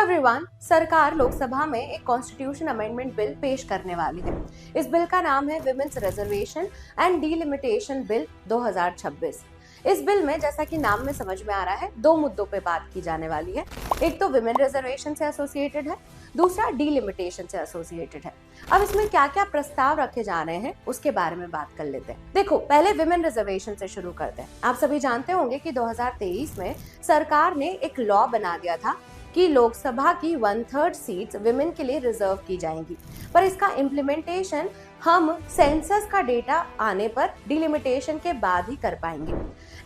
Everyone, सरकार लोकसभा में एक कॉन्स्टिट्यूशन अमेंडमेंट बिल पेश करने वाली है। इस बिल का नाम है women's reservation and delimitation bill 2026। इस बिल में, जैसा कि नाम में समझ में आ रहा है, दो मुद्दों पे बात की जाने वाली है। एक तो विमेन रिजर्वेशन से एसोसिएटेड है, दूसरा डिलिमिटेशन से एसोसिएटेड है। अब इसमें क्या क्या प्रस्ताव रखे जा रहे हैं उसके बारे में बात कर लेते हैं। देखो, पहले विमेन रिजर्वेशन से शुरू करते हैं। आप सभी जानते होंगे कि 2023 में सरकार ने एक लॉ बना दिया था कि लोकसभा की 1/3 सीट्स विमेन के लिए रिजर्व की जाएंगी, पर इसका इम्प्लीमेंटेशन हम सेंसस का डेटा आने पर डिलिमिटेशन के बाद ही कर पाएंगे।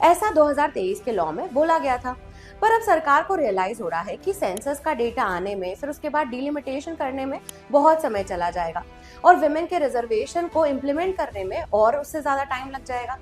ऐसा 2023 के लॉ में बोला गया था, पर अब सरकार को रियलाइज हो रहा है कि सेंसस का डेटा आने में, फिर उसके बाद डिलिमिटेशन करने में बहुत समय चला जाएगा और विमेन के रिजर्वेशन को इम्प्लीमेंट करने में और उससे ज्यादा टाइम लग जाएगा।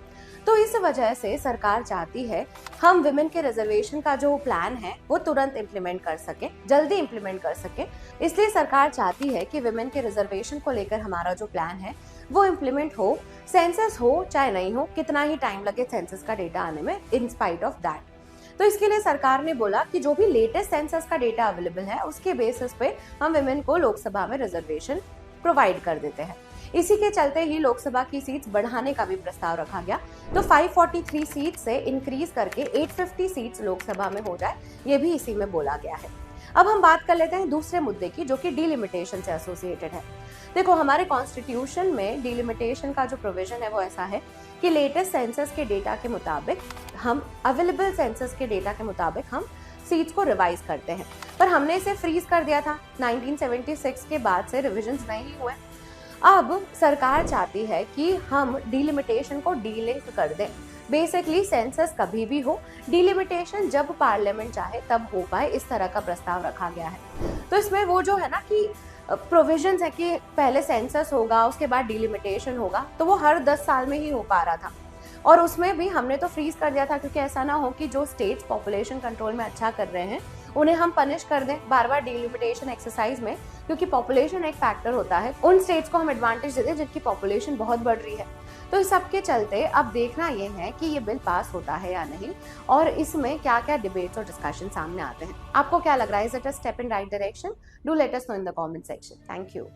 तो इस वजह से सरकार चाहती है हम विमेन के रिजर्वेशन का जो प्लान है वो तुरंत इम्प्लीमेंट कर सके, जल्दी इम्प्लीमेंट कर सके। इसलिए सरकार चाहती है कि विमेन के रिजर्वेशन को लेकर हमारा जो प्लान है वो इम्प्लीमेंट हो, सेंसस हो चाहे नहीं हो, कितना ही टाइम लगे सेंसस का डेटा आने में, इन स्पाइट ऑफ दैट। तो इसके लिए सरकार ने बोला कि जो भी लेटेस्ट सेंसस का डेटा अवेलेबल है उसके बेसिस पे हम विमेन को लोकसभा में रिजर्वेशन प्रोवाइड कर देते हैं। इसी के चलते ही लोकसभा की सीट्स बढ़ाने का भी प्रस्ताव रखा गया, तो 543 सीट से इंक्रीज करके 850 सीट्स लोकसभा में हो जाए, ये भी इसी में बोला गया है। अब हम बात कर लेते हैं दूसरे मुद्दे की, जो कि डिलिमिटेशन से एसोसिएटेड है। देखो, हमारे कॉन्स्टिट्यूशन में डिलिमिटेशन का जो प्रोविजन है वो ऐसा है कि लेटेस्ट सेंसस के डेटा के मुताबिक हम अवेलेबल सेंसस के डेटा के मुताबिक हम सीट्स को रिवाइज करते हैं, पर हमने इसे फ्रीज कर दिया था। 1976 के बाद से रिविजन्स नहीं हुए। अब सरकार चाहती है कि हम डिलिमिटेशन को डीलिंक कर दें। बेसिकली सेंसस कभी भी हो, डिलिमिटेशन जब पार्लियामेंट चाहे तब हो पाए, इस तरह का प्रस्ताव रखा गया है। तो इसमें वो जो है ना कि प्रोविजंस है कि पहले सेंसस होगा उसके बाद डिलिमिटेशन होगा, तो वो हर 10 साल में ही हो पा रहा था। और उसमें भी हमने तो फ्रीज कर दिया था क्योंकि ऐसा ना हो कि जो स्टेट्स पॉपुलेशन कंट्रोल में अच्छा कर रहे हैं उन्हें हम पनिश कर दें बार बार डिलिमिटेशन एक्सरसाइज में, क्योंकि पॉपुलेशन एक फैक्टर होता है। उन स्टेट्स को हम एडवांटेज दे दें जिनकी पॉपुलेशन बहुत बढ़ रही है। तो इस सब के चलते अब देखना ये है कि ये बिल पास होता है या नहीं, और इसमें क्या क्या डिबेट्स और डिस्कशन सामने आते हैं। आपको क्या लग रहा है? Is it a step in right direction? Do let us know in the comment section. Thank you.